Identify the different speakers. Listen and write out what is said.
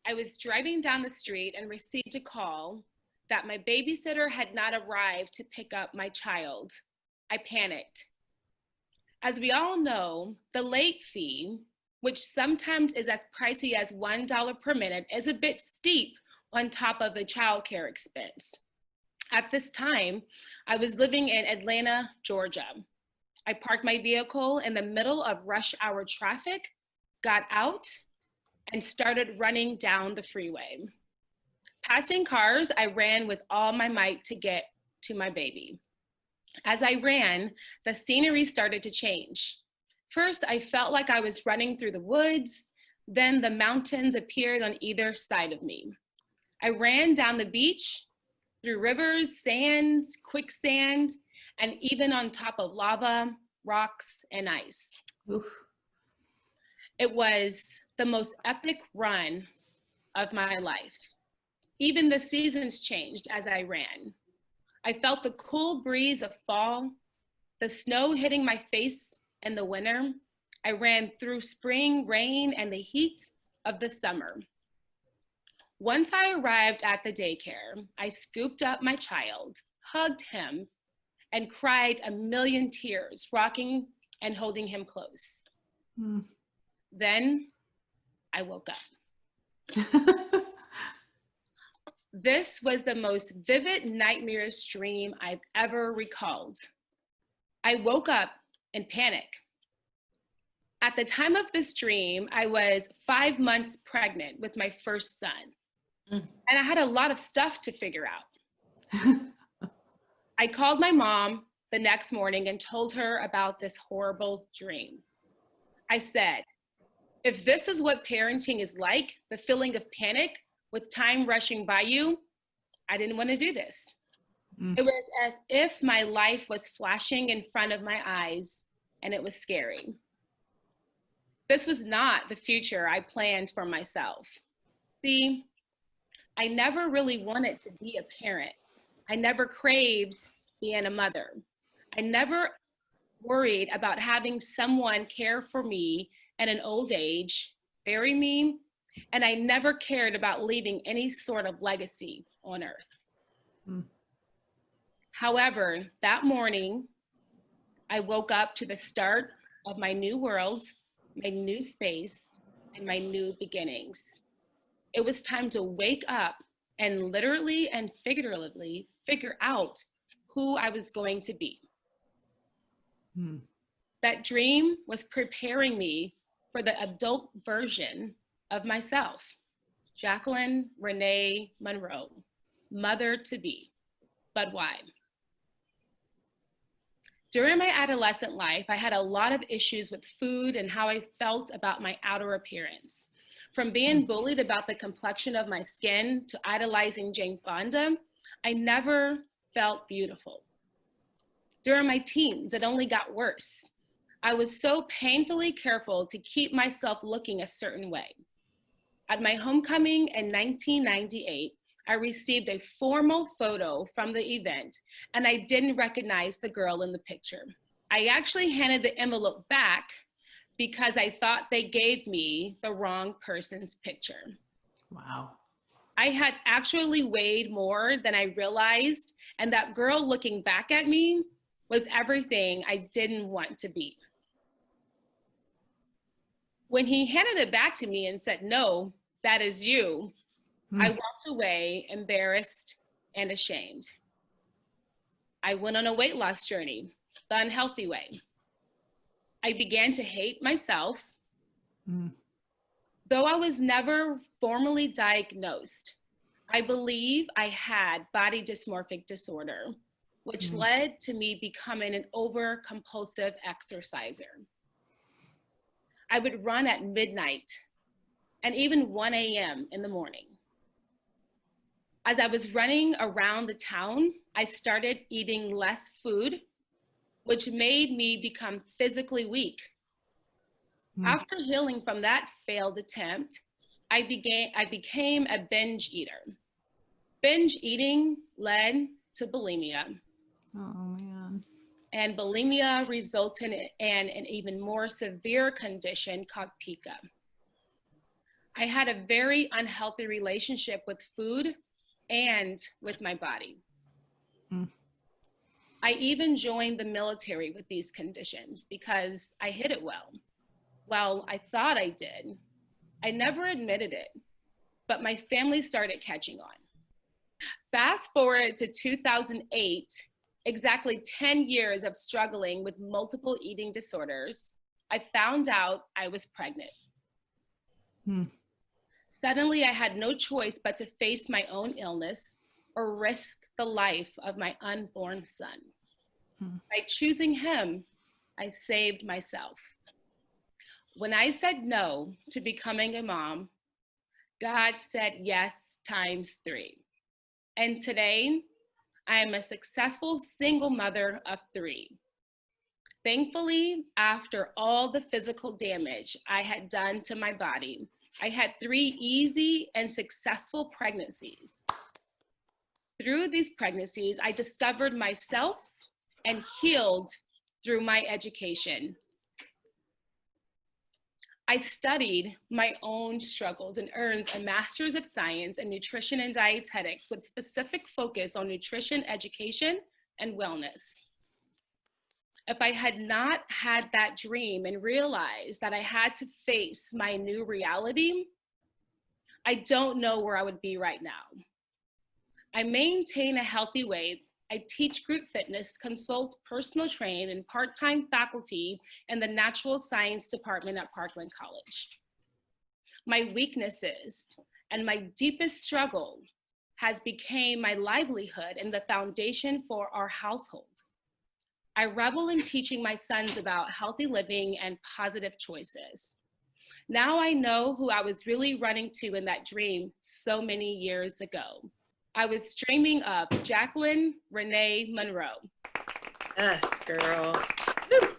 Speaker 1: I was driving down the street and received a call that my babysitter had not arrived to pick up my child. I panicked. As we all know, the late fee, which sometimes is as pricey as $1 per minute, is a bit steep on top of the childcare expense. At this time, I was living in Atlanta, Georgia. I parked my vehicle in the middle of rush hour traffic, got out, and started running down the freeway. Passing cars, I ran with all my might to get to my baby. As I ran, the scenery started to change. First, I felt like I was running through the woods. Then the mountains appeared on either side of me. I ran down the beach, through rivers, sands, quicksand, and even on top of lava, rocks, and ice.
Speaker 2: Oof.
Speaker 1: It was the most epic run of my life. Even the seasons changed as I ran. I felt the cool breeze of fall, the snow hitting my face in the winter. I ran through spring rain and the heat of the summer. Once I arrived at the daycare, I scooped up my child, hugged him, and cried a million tears, rocking and holding him close. Then I woke up. This was the most vivid nightmarish dream I've ever recalled. I woke up in panic. At the time of this dream, I was 5 months pregnant with my first son. And I had a lot of stuff to figure out. I called my mom the next morning and told her about this horrible dream. I said, if this is what parenting is like, the feeling of panic with time rushing by you, I didn't want to do this. It was as if my life was flashing in front of my eyes, and it was scary. This was not the future I planned for myself. See, I never really wanted to be a parent. I never craved being a mother. I never worried about having someone care for me at an old age, bury me, and I never cared about leaving any sort of legacy on earth. However, that morning, I woke up to the start of my new world, my new space, and my new beginnings. It was time to wake up and literally and figuratively figure out who I was going to be. That dream was preparing me for the adult version of myself, Jacquelyn Renee Monroe, mother to be. But why? During my adolescent life, I had a lot of issues with food and how I felt about my outer appearance. From being bullied about the complexion of my skin to idolizing Jane Fonda, I never felt beautiful. During my teens, it only got worse. I was so painfully careful to keep myself looking a certain way. At my homecoming in 1998, I received a formal photo from the event, and I didn't recognize the girl in the picture. I actually handed the envelope back because I thought they gave me the wrong person's picture.
Speaker 2: Wow.
Speaker 1: I had actually weighed more than I realized, and that girl looking back at me was everything I didn't want to be. When he handed it back to me and said, "No, that is you," I walked away embarrassed and ashamed. I went on a weight loss journey, the unhealthy way. I began to hate myself. Though I was never formally diagnosed, I believe I had body dysmorphic disorder, which led to me becoming an over-compulsive exerciser. I would run at midnight and even 1 a.m. in the morning. As I was running around the town, I started eating less food, which made me become physically weak. After healing from that failed attempt, I became a binge eater. Binge eating led to bulimia.
Speaker 2: Oh, man.
Speaker 1: And bulimia resulted in an even more severe condition called pica. I had a very unhealthy relationship with food and with my body. I even joined the military with these conditions because I hid it well. Well, I thought I did. I never admitted it, but my family started catching on. Fast forward to 2008, exactly 10 years of struggling with multiple eating disorders, I found out I was pregnant. Suddenly, I had no choice but to face my own illness or risk the life of my unborn son. By choosing him, I saved myself. When I said no to becoming a mom, God said yes times 3. And today, I am a successful single mother of 3. Thankfully, after all the physical damage I had done to my body, I had 3 easy and successful pregnancies. Through these pregnancies, I discovered myself and healed through my education. I studied my own struggles and earned a Master's of Science in Nutrition and Dietetics with specific focus on nutrition education and wellness. If I had not had that dream and realized that I had to face my new reality, I don't know where I would be right now. I maintain a healthy weight. I teach group fitness, consult, personal train, and part-time faculty in the natural science department at Parkland College. My weaknesses and my deepest struggle has become my livelihood and the foundation for our household. I revel in teaching my sons about healthy living and positive choices. Now I know who I was really running to in that dream so many years ago. I was dreaming of Jacquelyn Renee Monroe.
Speaker 3: Yes, girl. Woo.